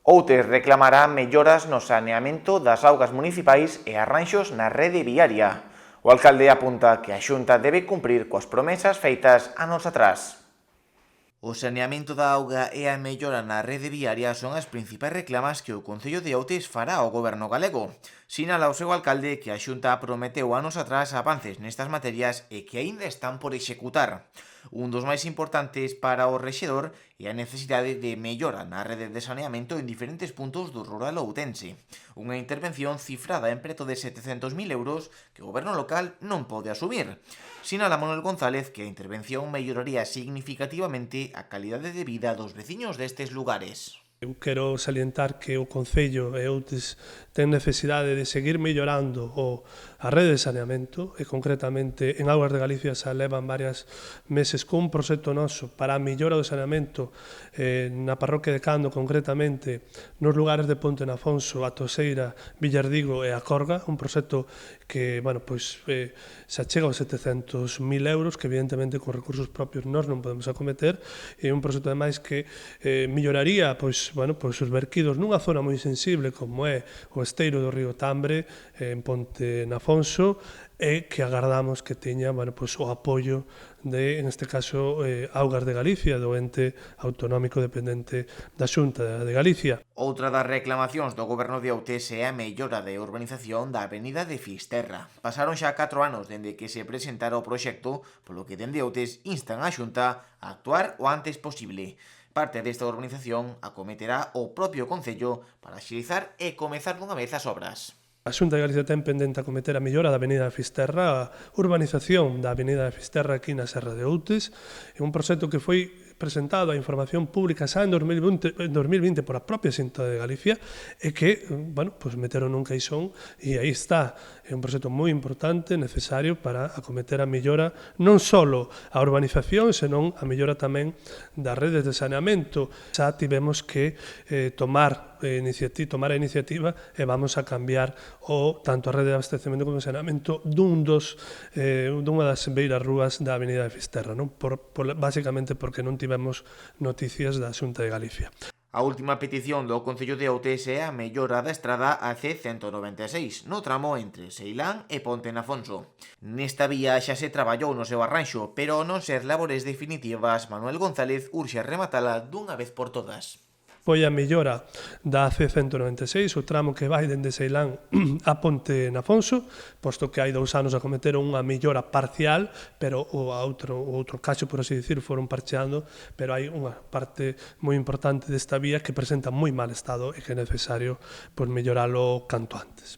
Outes reclamará melloras no saneamento das augas municipais e arranxos na rede viaria. O alcalde apunta que a Xunta debe cumprir coas promesas feitas anos atrás. O saneamento da auga e a mellora na rede viaria son as principais reclamas que o Concello de Outes fará ao goberno galego. Sinala o seu alcalde que a Xunta prometeu anos atrás avances nestas materias e que aínda están por executar. Un dos máis importantes para o rexedor é a necesidade de mellora na rede de saneamento en diferentes puntos do rural outense. Unha intervención cifrada en preto de 700.000 euros que o goberno local non pode asumir. Sinala Manuel González que a intervención melloraría significativamente a calidade de vida dos veciños destes lugares. Eu quero salientar que o Concello e Outes ten necesidade de seguir mellorando a rede de saneamento e concretamente en Augas de Galicia se levan varios meses cun proxecto noso para a mellora do saneamento na parroquia de Cando concretamente nos lugares de Ponte Nafonso, a Toseira, Villardigo e a Corga, un proxecto que se achega aos 700.000 euros que evidentemente con recursos propios nós non podemos acometer e un proxecto ademais que melloraría os verquidos nunha zona moi sensible como é o esteiro do río Tambre en Ponte Nafonso e que agardamos que teña o apoio de, en este caso, Augas de Galicia, do ente autonómico dependente da Xunta de Galicia. Outra das reclamacións do goberno de Outes é a mellora de urbanización da avenida de Fisterra. Pasaron xa 4 anos dende que se presentara o proxecto, polo que dende Outes instan a Xunta a actuar o antes posible. Parte desta urbanización acometerá o propio Concello para axilizar e comezar dunha vez as obras. A Xunta de Galicia ten pendente acometer a mellora da avenida de Fisterra, a urbanización da avenida de Fisterra aquí na Serra de Outes, é un proxecto que foi presentado a información pública xa en 2020 por a propia Xunta de Galicia e que, meteron un caixón e aí está. É un proxecto moi importante, necesario para acometer a mellora non só a urbanización, senón a mellora tamén das redes de saneamento. Xa tivemos que tomar a iniciativa e vamos a cambiar tanto a rede de abastecemento como o saneamento dunha das beiras rúas da avenida de Fisterra, basicamente porque non tivemos noticias da Xunta de Galicia. A última petición do Concello de Outes é a mellora da estrada AC196, no tramo entre Seilán e Ponte Nafonso. Nesta vía xa se traballou no seu arranxo, pero ao non ser labores definitivas, Manuel González urxe rematala dunha vez por todas. Foi a mellora da AC196, o tramo que vai dende Seilán a Ponte Nafonso, posto que hai 2 anos acometeron unha mellora parcial, pero o outro cacho, por así dicir, foron parcheando, pero hai unha parte moi importante desta vía que presenta moi mal estado e que é necesario melloralo canto antes.